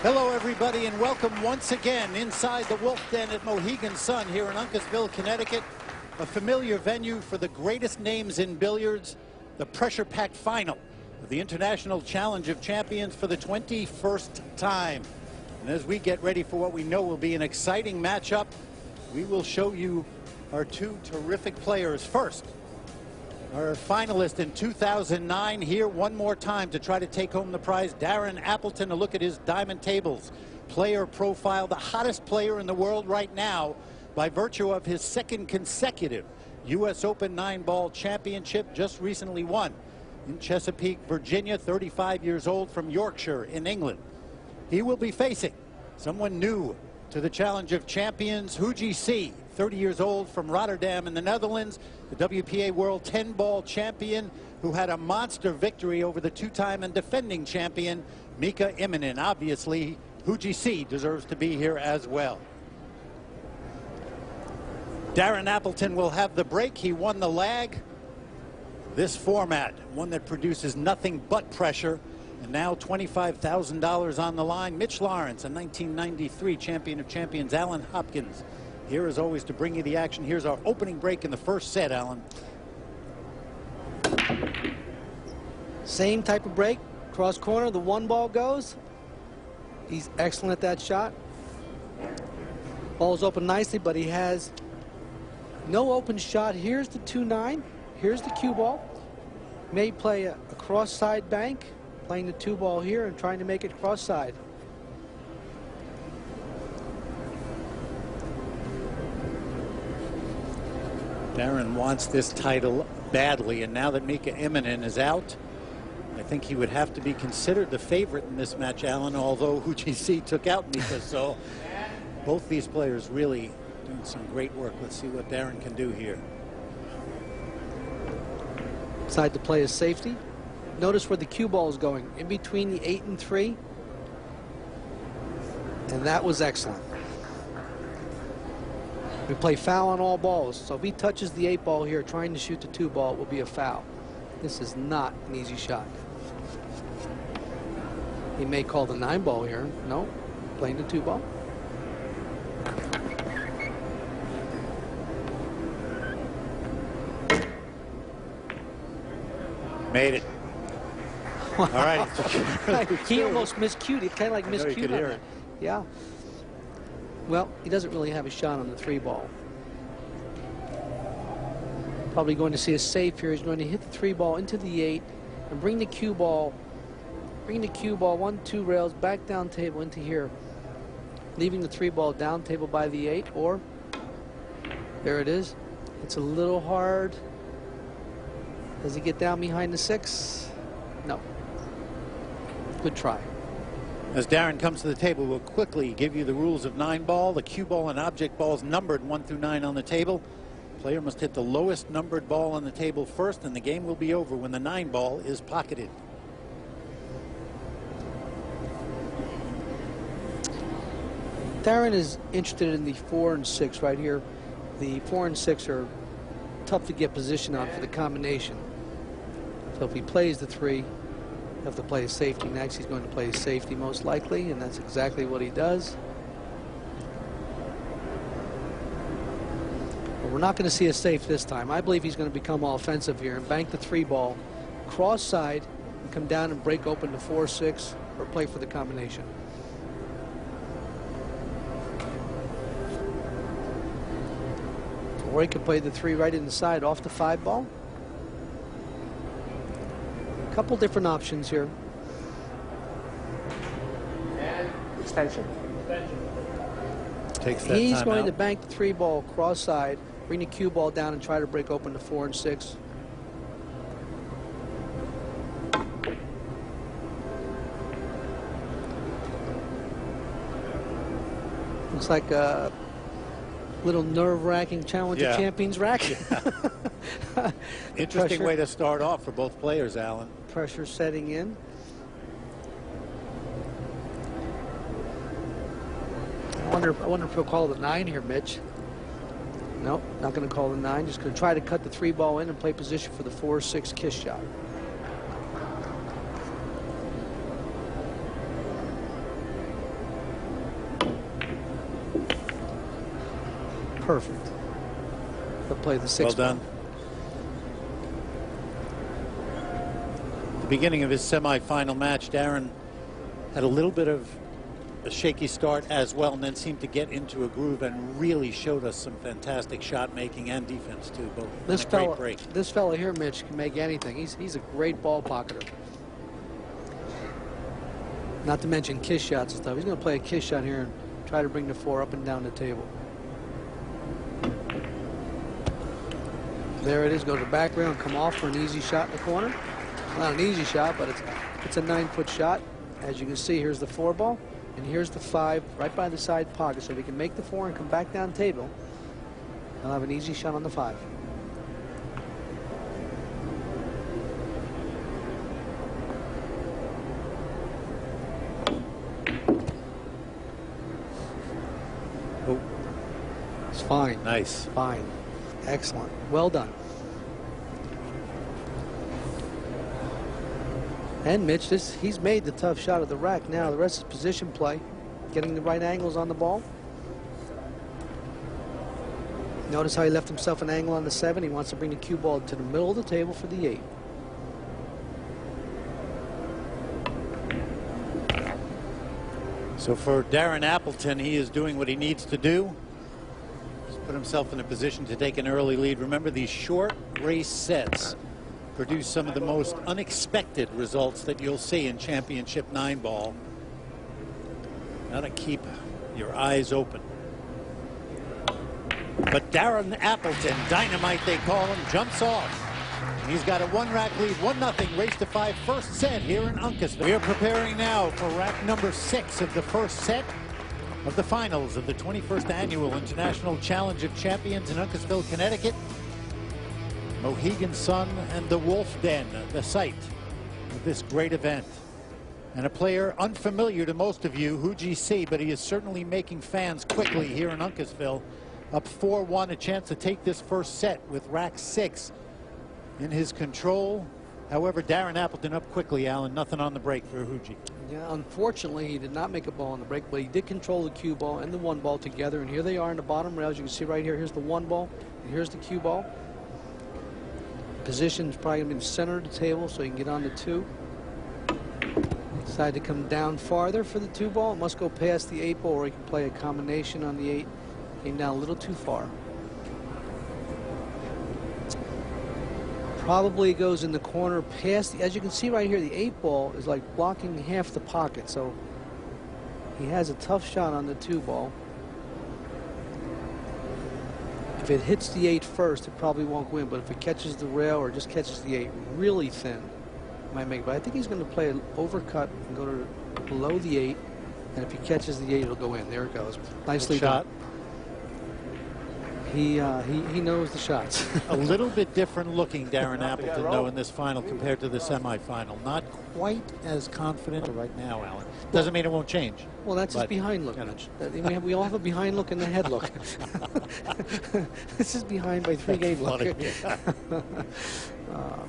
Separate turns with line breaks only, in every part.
Hello, everybody, and welcome once again inside the Wolf Den at Mohegan Sun here in Uncasville, Connecticut. A familiar venue for the greatest names in billiards, the pressure-packed final of the International Challenge of Champions for the 21st time. And as we get ready for what we know will be an exciting matchup, we will show you our two terrific players. First, our finalist in 2009 here one more time to try to take home the prize, Darren Appleton. A look at his diamond tables player profile, the hottest player in the world right now by virtue of his second consecutive U.S. Open 9-ball championship, just recently won in Chesapeake, Virginia, 35 years old, from Yorkshire in England. He will be facing someone new to the Challenge of Champions, Huidji, 30 years old, from Rotterdam in the Netherlands, the WPA World 10-ball champion who had a monster victory over the two-time and defending champion, Mika Immonen. Obviously, Huidji deserves to be here as well. Darren Appleton will have the break. He won the lag. This format, one that produces nothing but pressure. And now $25,000 on the line. Mitch Lawrence, a 1993 champion of champions. Alan Hopkins here as always to bring you the action. Here's our opening break in the first set, Alan.
Same type of break. Cross corner, the one ball goes. He's excellent at that shot. Ball's open nicely, but he has no open shot. Here's the 2-9. Here's the cue ball. May play a cross side bank, playing the 2-ball here and trying to make it cross side.
Darren wants this title badly, and now that Mika Immonen is out, I think he would have to be considered the favorite in this match, Alan, although Huidji took out Mika. So both these players really doing some great work. Let's see what Darren can do here.
Decide to play a safety. Notice where the cue ball is going, in between the 8 and 3. And that was excellent. We play foul on all balls, so if he touches the 8-ball here trying to shoot the 2-ball, it will be a foul. This is not an easy shot. He may call the 9-ball here. No, playing the 2-ball.
Made it. All right.
He almost miscued. He kind of like miscued.
You could hear it.
Yeah. Well, he doesn't really have a shot on the 3-ball. Probably going to see a safe here. He's going to hit the 3-ball into the 8 and bring the cue ball. Bring the cue ball 1-2 rails back down table into here, leaving the 3-ball down table by the 8. Or there it is. It's a little hard. Does he get down behind the 6? No. Good try.
As Darren comes to the table, we'll quickly give you the rules of 9-ball. The cue ball and object balls numbered 1 through 9 on the table. Player must hit the lowest numbered ball on the table first, and the game will be over when the 9-ball is pocketed.
Darren is interested in the 4 and 6 right here. The 4 and 6 are tough to get position on for the combination. So if he plays the 3, he'll have to play a safety next. He's going to play a safety most likely, and that's exactly what he does. But we're not going to see a safe this time. I believe he's going to become offensive here and bank the 3-ball, cross side, and come down and break open the 4-6 or play for the combination. Or he could play the 3 right inside off the 5-ball. Couple different options here.
And extension.
Takes that
He's
time
going
out.
to bank the 3-ball cross side, bring the cue ball down and try to break open the 4 and 6. Looks like a little nerve-wracking Challenge of Champions rack.
Yeah. Interesting way to start off for both players, Alan.
Pressure setting in. I wonder if he'll call the 9 here, Mitch. Nope, not going to call the 9. Just going to try to cut the 3-ball in and play position for the 4-6 kiss shot. perfect. He'll play the 6
Well done. The beginning of his semi-final match, Darren had a little bit of a shaky start as well, and then seemed to get into a groove and really showed us some fantastic shot making and defense too. Both.
This fella here, Mitch, can make anything. He's a great ball pocketer. Not to mention kiss shots and stuff. He's going to play a kiss shot here and try to bring the 4 up and down the table. There it is. Go to the back rail and come off for an easy shot in the corner. Not an easy shot, but it's a 9-foot shot. As you can see, here's the 4 ball. And here's the 5 right by the side pocket, so if he can make the 4 and come back down table, he'll have an easy shot on the 5.
Oh,
it's fine.
Nice.
Fine. Excellent. Well done. And Mitch, he's made the tough shot of the rack. Now the rest is position play, getting the right angles on the ball. Notice how he left himself an angle on the 7. He wants to bring the cue ball to the middle of the table for the 8.
So for Darren Appleton, he is doing what he needs to do. He's put himself in a position to take an early lead. Remember, these short race sets produce some of the most unexpected results that you'll see in championship 9-ball. Gotta keep your eyes open. But Darren Appleton, dynamite they call him, jumps off. He's got a 1-rack lead, 1-0, race to 5, first set here in Uncasville. We are preparing now for rack number 6 of the first set of the finals of the 21st Annual International Challenge of Champions in Uncasville, Connecticut. Mohegan Sun and the Wolf Den, the site of this great event. And a player unfamiliar to most of you, Huidji, but he is certainly making fans quickly here in Uncasville. Up 4-1, a chance to take this first set with rack 6 in his control. However, Darren Appleton up quickly, Alan. Nothing on the break for Huidji.
Yeah, unfortunately, he did not make a ball on the break, but he did control the cue ball and the 1 ball together. And here they are in the bottom rails. You can see right here, here's the 1 ball, and here's the cue ball. Position's probably going to be in the center of the table, so he can get on the 2. Decide to come down farther for the 2 ball. It must go past the 8 ball, or he can play a combination on the 8. Came down a little too far. Probably goes in the corner past the, as you can see right here, the 8 ball is like blocking half the pocket, so he has a tough shot on the 2 ball. If it hits the 8 first, it probably won't win, but if it catches the rail or just catches the 8 really thin, it might make it. But I think he's going to play an overcut and go to below the 8, and if he catches the 8, it'll go in. There it goes. Nicely done. He knows the shots.
A little bit different looking Darren Appleton, though, in this final compared to the semifinal. Not quite as confident right now, Alan. Doesn't mean it won't change.
Well, that's his behind look. We all have a behind look and a head look. This is behind by 3-game look.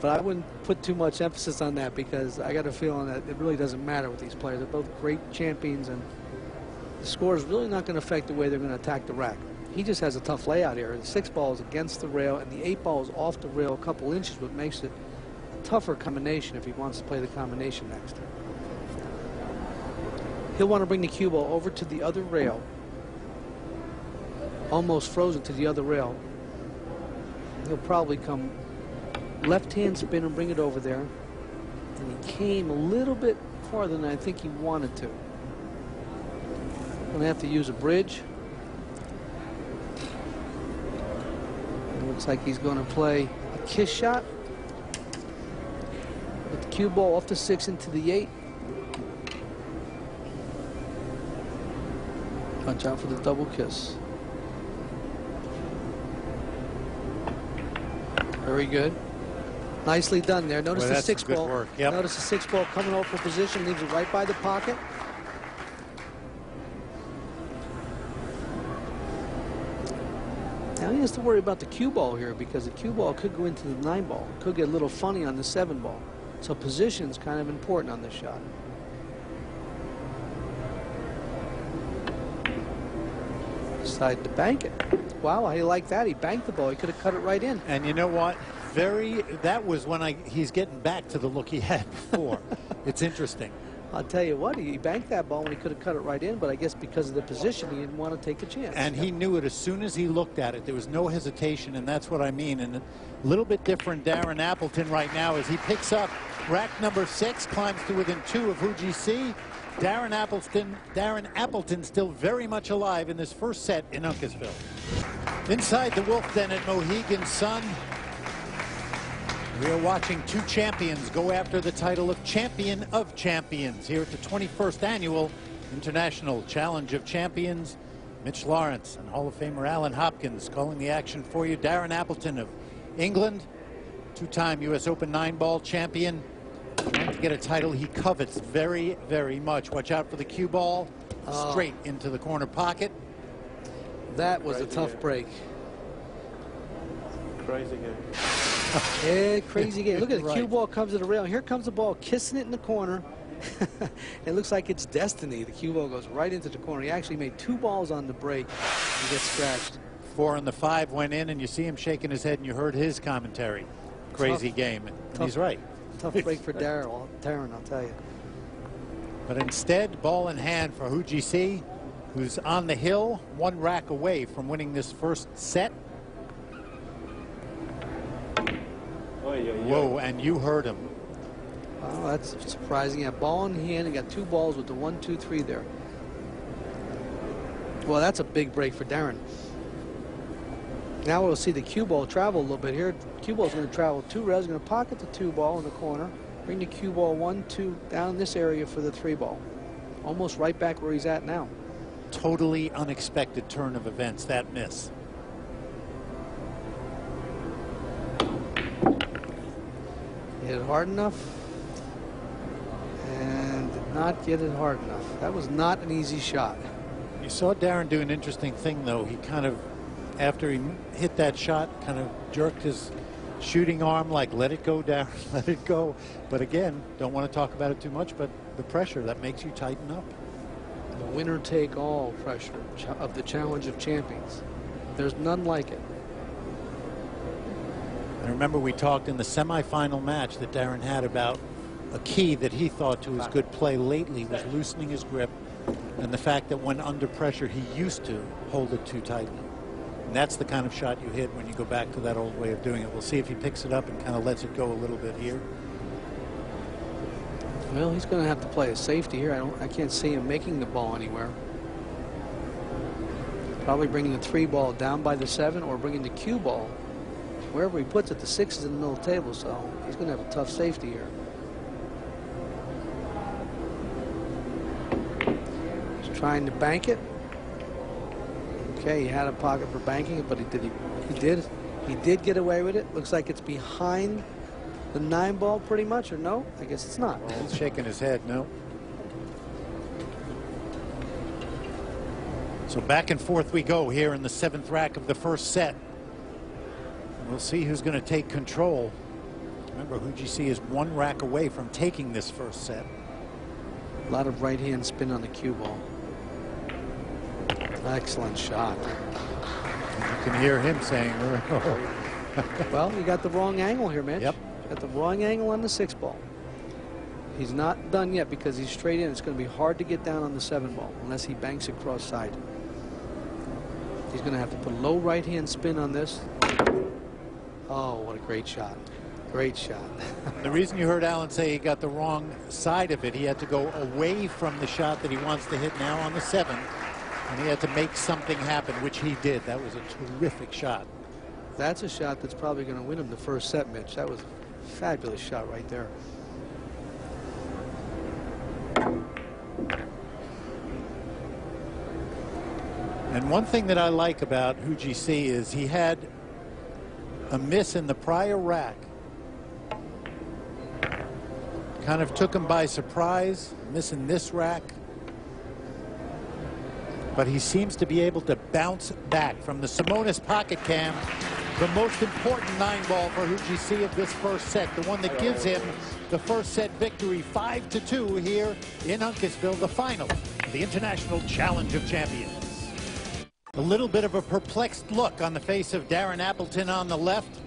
But I wouldn't put too much emphasis on that, because I got a feeling that it really doesn't matter with these players. They're both great champions, and the score is really not going to affect the way they're going to attack the rack. He just has a tough layout here. The 6 ball is against the rail, and the 8 ball is off the rail a couple inches, what makes it a tougher combination if he wants to play the combination next. He'll want to bring the cue ball over to the other rail, almost frozen to the other rail. He'll probably come left-hand spin and bring it over there. And he came a little bit farther than I think he wanted to. Going to have to use a bridge. Looks like he's going to play a kiss shot with the cue ball off the 6 into the 8. Watch out for the double kiss. Very good. Nicely done there. Notice the 6 ball.
Yep.
Notice the 6 ball coming over for position, leaves it right by the pocket. Now he has to worry about the cue ball here, because the cue ball could go into the 9 ball. It could get a little funny on the 7 ball. So position is kind of important on this shot. decided to bank it. Wow, he liked that. He banked the ball. He could have cut it right in.
And you know what? That was when he's getting back to the look he had before. It's interesting.
I'll tell you what, he banked that ball when he could have cut it right in, but I guess because of the position, he didn't want to take a chance.
And he knew it as soon as he looked at it. There was no hesitation, and that's what I mean. And a little bit different Darren Appleton right now as he picks up rack number 6, climbs to within 2 of Huidji. Darren Appleton still very much alive in this first set in Uncasville. Inside the Wolf Den at Mohegan Sun, we are watching 2 champions go after the title of Champion of Champions here at the 21st Annual International Challenge of Champions. Mitch Lawrence and Hall of Famer Alan Hopkins calling the action for you. Darren Appleton of England, 2-time U.S. Open 9-ball champion, trying to get a title he covets very, very much. Watch out for the cue ball, straight into the corner pocket.
That was a tough break.
Crazy game.
Yeah, crazy game. Look at the
Right.
cue ball comes to the rail. Here comes the ball, kissing it in the corner. It looks like it's destiny. The cue ball goes right into the corner. He actually made 2 balls on the break and gets scratched.
4 and the 5 went in, and you see him shaking his head, and you heard his commentary. Crazy game. And he's right.
Tough break for Darren, I'll tell you.
But instead, ball in hand for Huidji, who's on the hill, 1 rack away from winning this first set. Whoa, and you heard him.
Oh, that's surprising. Yeah, ball in hand and got 2 balls with the 1, 2, 3 there. Well, that's a big break for Darren. Now we'll see the cue ball travel a little bit here. Cue ball's going to travel 2 rails. Going to pocket the 2 ball in the corner. Bring the cue ball 1, 2 down in this area for the 3 ball. Almost right back where he's at now.
Totally unexpected turn of events, that miss.
Hit it hard enough and did not get it hard enough. That was not an easy shot.
You saw Darren do an interesting thing, though. He kind of, after he hit that shot, kind of jerked his shooting arm like, let it go, Darren, let it go. But again, don't want to talk about it too much, but the pressure, that makes you tighten up.
The winner-take-all pressure of the Challenge of Champions. There's none like it.
And remember, we talked in the semifinal match that Darren had about a key that he thought to his good play lately was loosening his grip, and the fact that when under pressure he used to hold it too tightly. And that's the kind of shot you hit when you go back to that old way of doing it. We'll see if he picks it up and kind of lets it go a little bit here.
Well, he's going to have to play a safety here. I can't see him making the ball anywhere. Probably bringing the 3 ball down by the 7 or bringing the cue ball. Wherever he puts it, the 6 is in the middle of the table, so he's going to have a tough safety here. He's trying to bank it. Okay, he had a pocket for banking it, but he did get away with it. Looks like it's behind the 9 ball pretty much, or no? I guess it's not.
He's shaking his head, no. So back and forth we go here in the 7th rack of the first set. We'll see who's going to take control. Remember, Huidji is 1 rack away from taking this first set.
A lot of right-hand spin on the cue ball. Excellent shot.
You can hear him saying, oh.
Well, you got the wrong angle here, Mitch.
Yep.
Got the wrong angle on the 6 ball. He's not done yet because he's straight in. It's going to be hard to get down on the 7 ball unless he banks it cross side. He's going to have to put a low right-hand spin on this. Oh, what a great shot. Great shot.
The reason you heard Alan say he got the wrong side of it, he had to go away from the shot that he wants to hit now on the 7, and he had to make something happen, which he did. That was a terrific shot.
That's a shot that's probably going to win him the first set, Mitch. That was a fabulous shot right there.
And one thing that I like about Huidji is he had a miss in the prior rack. Kind of took him by surprise, missing this rack. But he seems to be able to bounce back from the Simonis pocket cam. The most important 9-ball for Huidji of this first set, the one that gives him the first set victory, 5-2 here in Uncasville, the final of the International Challenge of Champions. A little bit of a perplexed look on the face of Darren Appleton on the left.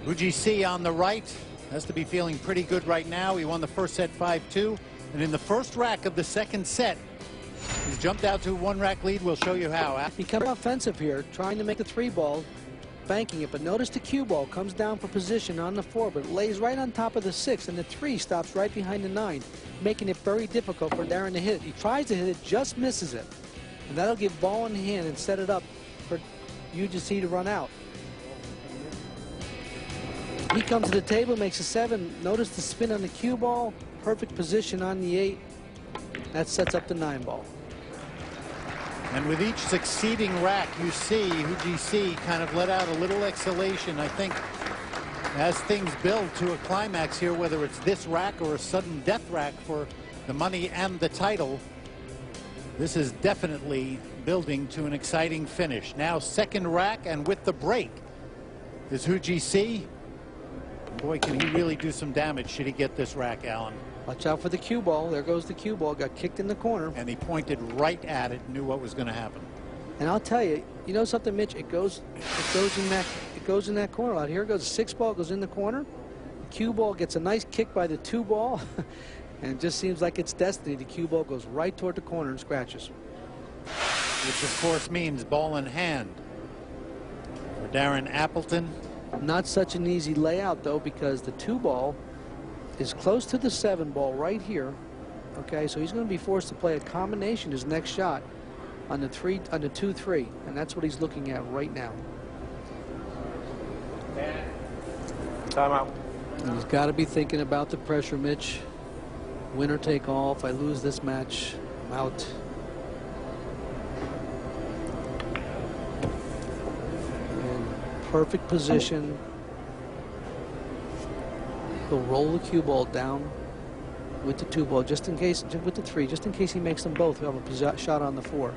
Huidji on the right. Has to be feeling pretty good right now. He won the first set 5-2. And in the first rack of the second set, he's jumped out to a one-rack lead. We'll show you how.
Becoming offensive here, trying to make the 3-ball, banking it. But notice the cue ball comes down for position on the 4, but lays right on top of the 6, and the 3 stops right behind the 9, making it very difficult for Darren to hit it. He tries to hit it, just misses it. And that'll give ball in hand and set it up for Huidji to run out. He comes to the table, makes a 7. Notice the spin on the cue ball. Perfect position on the 8. That sets up the 9-ball.
And with each succeeding rack, you see Huidji kind of let out a little exhalation. I think as things build to a climax here, whether it's this rack or a sudden death rack for the money and the title, this is definitely building to an exciting finish. Now second rack, and with the break is Huidji. Boy, can he really do some damage should he get this rack, Alan.
Watch out for the cue ball. There goes the cue ball. Got kicked in the corner.
And he pointed right at it, knew what was going to happen.
And I'll tell you, you know something, Mitch? It goes in that corner out here. It goes 6-ball, goes in the corner. The cue ball gets a nice kick by the 2-ball. And it just seems like it's destiny. The cue ball goes right toward the corner and scratches.
Which, of course, means ball in hand for Darren Appleton.
Not such an easy layout, though, because the 2-ball is close to the 7-ball right here. Okay, so he's going to be forced to play a combination his next shot on the 2-3, and that's what he's looking at right now.
Timeout.
And he's got to be thinking about the pressure, Mitch. Win or take all. If I lose this match, I'm out. And perfect position. He'll roll the cue ball down with the 2-ball, just in case, with the 3, just in case he makes them both. He'll have a shot on the 4.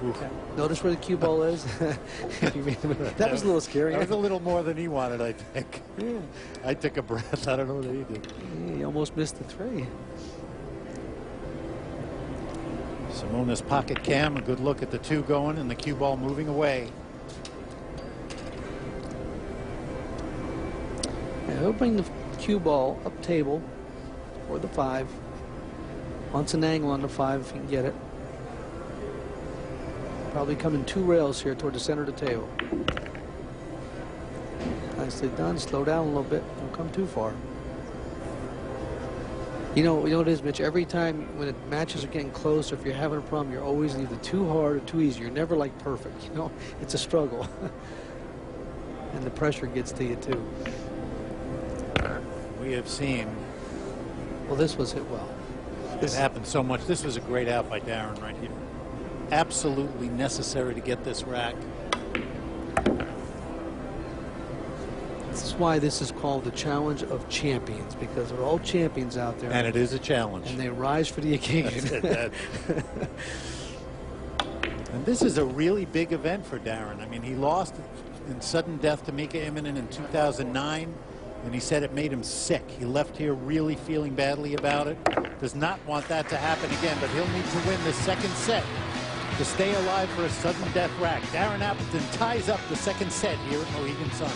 Okay. Notice where the cue ball is. That was a little scary.
That was a little more than he wanted, I think.
Yeah.
I took a breath. I don't know what he did.
Yeah, he almost missed the 3.
Simona's pocket cam, a good look at the 2 going and the cue ball moving away.
Yeah, he'll bring the cue ball up table for the 5. Wants an angle on the 5 if he can get it. Probably coming 2 rails here toward the center of the table. Nicely done. Slow down a little bit. Don't come too far. You know what it is, Mitch? Every time when matches are getting close, or if you're having a problem, you're always either too hard or too easy. You're never like perfect. You know, it's a struggle. And the pressure gets to you too.
We have seen.
Well, this was hit well.
This happened so much. This was a great out by Darren right here. Absolutely necessary to get this rack.
This is why this is called the Challenge of Champions, because they're all champions out there.
And it is a challenge.
And they rise for the occasion.
And this is a really big event for Darren. I mean, he lost in sudden death to Mika Immonen in 2009, and he said it made him sick. He left here really feeling badly about it. Does not want that to happen again, but he'll need to win the second set to stay alive for a sudden death rack. Darren Appleton ties up the second set here at Mohegan Sun.